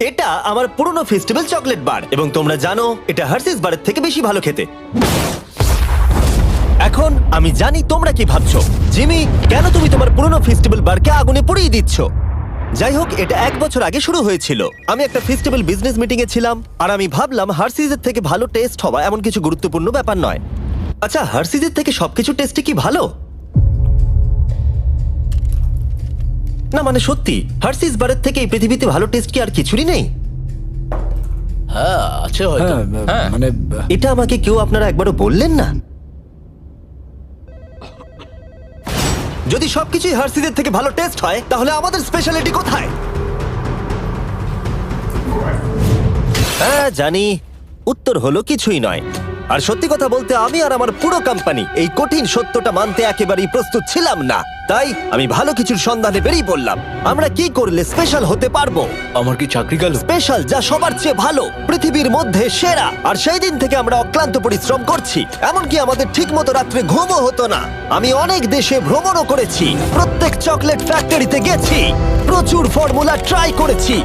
এটা আমার পুরনো ফেস্টিভ্যাল চকলেট বার এবং তোমরা জানো এটা হার্সিস বারের থেকে বেশি ভালো খেতে। এখন আমি জানি তোমরা কি ভাবছো, জিমি কেন তুমি তোমার পুরনো ফেস্টিভ্যাল বারকে আগুনে পুড়িয়ে দিচ্ছ? যাই হোক, এটা 1 বছর আগে শুরু হয়েছিল। আমি একটা ফেস্টিভ্যাল বিজনেস মিটিং এ ছিলাম আর আমি ভাবলাম হার্সিসের থেকে ভালো টেস্ট হওয়া এমন কিছু গুরুত্বপূর্ণ ব্যাপার নয়। আচ্ছা, হার্সিসের থেকে সবকিছু টেস্টে কি ভালো? না মানে সত্যি, হার্সিস বারের থেকে এই পৃথিবীতে ভালো টেস্ট কি আর কিছুরই নেই? হ্যাঁ আছে হয়তো। হ্যাঁ মানে এটা আমাকে কেউ আপনারা একবারও বললেন না? যদি সবকিছুই হার্সিসের থেকে ভালো টেস্ট হয় তাহলে আমাদের স্পেশালিটি কোথায়? হ্যাঁ জানি, উত্তর হলো কিছুই নয়। আর সত্যি কথা বলতে আমি আর আমার পুরো কোম্পানি এই কঠিন সত্যটা মানতে একেবারেই প্রস্তুত ছিলাম না। তাই আমি ভালো কিছুর সন্ধানে বেরিয়ে পড়লাম। আমরা কি করলে স্পেশাল হতে পারবো? আমার কি চাকরি গেল? স্পেশাল যা সবার চেয়ে ভালো, পৃথিবীর মধ্যে সেরা। আর সেই দিন থেকে আমরা অক্লান্ত পরিশ্রম করছি, এমনকি আমাদের ঠিকমতো রাত্রে ঘুমও হতো না। আমি অনেক দেশে ভ্রমণও করেছি, প্রত্যেক চকলেট ফ্যাক্টরিতে গেছি, প্রচুর ফর্মুলা ট্রাই করেছি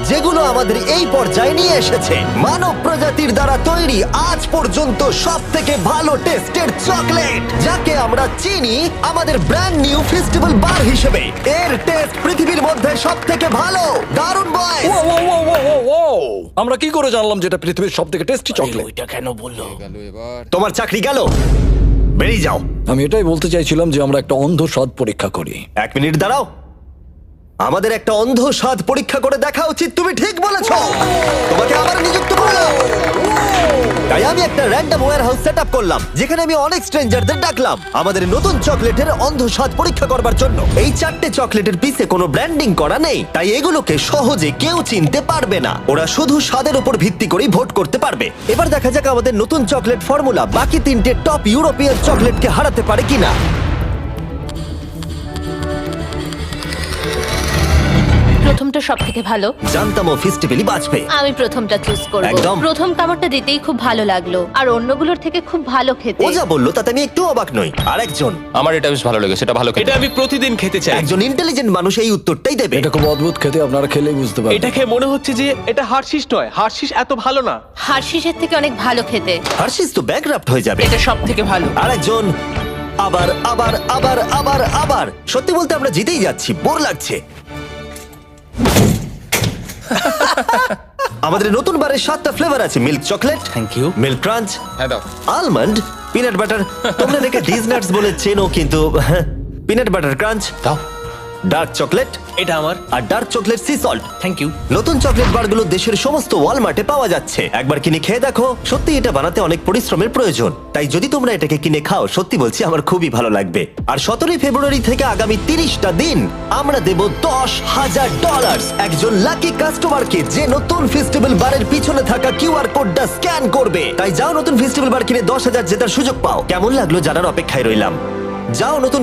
যেগুলো আমাদের এই পর্যায়ে নিয়ে এসেছে। মানব প্রজাতির দ্বারা তৈরি আজ পর্যন্ত সব থেকে ভালো টেস্টের চকলেট, যাকে আমরা চিনি আমাদের ব্র্যান্ড নিউ ফেস্টিভ্যাল বার হিসেবে। এর টেস্ট পৃথিবীর মধ্যে সব থেকে ভালো। দারুণ বয়! আমরা কি করে জানলাম যেটা পৃথিবীর সব থেকে টেস্টি চকলেট? ওইটা কেন বললো? তোমার চাকরি গেল, বেরিয়ে যাও। আমি এটাই বলতে চাইছিলাম যে আমরা একটা অন্ধ স্বাদ পরীক্ষা করি। 1 মিনিট দাঁড়াও, আমাদের একটা অন্ধ স্বাদ পরীক্ষা করে দেখা উচিত। তুমি ঠিক বলেছো, তোমাকে আবার নিযুক্ত করলাম। তাই আমি একটা র্যান্ডম ওয়্যারহাউস সেটআপ করলাম যেখানে আমি অনেক স্ট্রেঞ্জারদের ডাকলাম আমাদের নতুন চকলেটের অন্ধ স্বাদ পরীক্ষা করবার জন্য। এই 4টে চকলেটের পিছে কোনো ব্র্যান্ডিং করা নেই, তাই এগুলোকে সহজে কেউ চিনতে পারবে না। ওরা শুধু স্বাদের উপর ভিত্তি করেই ভোট করতে পারবে। এবার দেখা যাক আমাদের নতুন চকলেট ফর্মুলা বাকি 3টে টপ ইউরোপিয়ান চকলেটকে হারাতে পারে কিনা। প্রথমটা সব থেকে ভালো। জানতাম ও ফেস্টিভ্যালই বাঁচবে। আমি প্রথমটা চুজ করব। একদম। প্রথম কামড়টা দিতেই খুব ভালো লাগলো, আর অন্যগুলোর থেকে খুব ভালো খেতে। ও যা বললো তাতে আমি একটু অবাক নই। আরেকজন, আমার এটা বেশ ভালো লেগেছে, এটা ভালো খেতে। এটা আমি প্রতিদিন খেতে চাই। একজন ইন্টেলিজেন্ট মানুষ এই উত্তরটাই দেবে। এটা খুব অদ্ভুত খেতে, আপনারা খেলেই বুঝতে পারবেন। এটা খেয়ে মনে হচ্ছে যে এটা হার্শিস নয়, হার্শিস এত ভালো না। হার্শিসের থেকে অনেক ভালো খেতে। হার্শিস তো ব্যাকরাফট হয়ে যাবে। এটা সব থেকে ভালো। আরেকজন, আবার আবার আবার আবার আবার। সত্যি বলতে আমরা জিতেই যাচ্ছি, বোর লাগছে। আমাদের নতুন বারের 7টা ফ্লেভার আছে। Milk chocolate, thank you. Milk crunch, হ্যাঁ দাও। Almond, peanut butter. তোমরা এটাকে ডিজনাটস বলে চেনো, কিন্তু পিনাট বাটার ক্রাঞ্চ, দাও। ডার্ক চকলেট এটা আমার। আর dark chocolate sea salt. Thank you. নতুন চকলেট বারগুলো দেশের সমস্ত ওয়ালমার্টে পাওয়া যাচ্ছে। একবার কিনে খেয়ে দেখো, সত্যি এটা বানাতে অনেক পরিশ্রমের প্রয়োজন। তাই যদি তোমরা এটাকে কিনে খাও, সত্যি বলছি আমার খুবই ভালো লাগবে। আর 17 ফেব্রুয়ারি থেকে আগামী 30টা দিন আমরা দেব $10,000 একজন লাকি কাস্টমারকে যে নতুন ফেস্টিভ্যাল বারের পিছনে থাকা কিউআর কোডটা স্ক্যান করবে। তাই যাও নতুন ফেস্টিভ্যাল বার কিনে 10,000 জেতার সুযোগ পাও। কেমন লাগলো জানার অপেক্ষায় রইলাম। যাও নতুন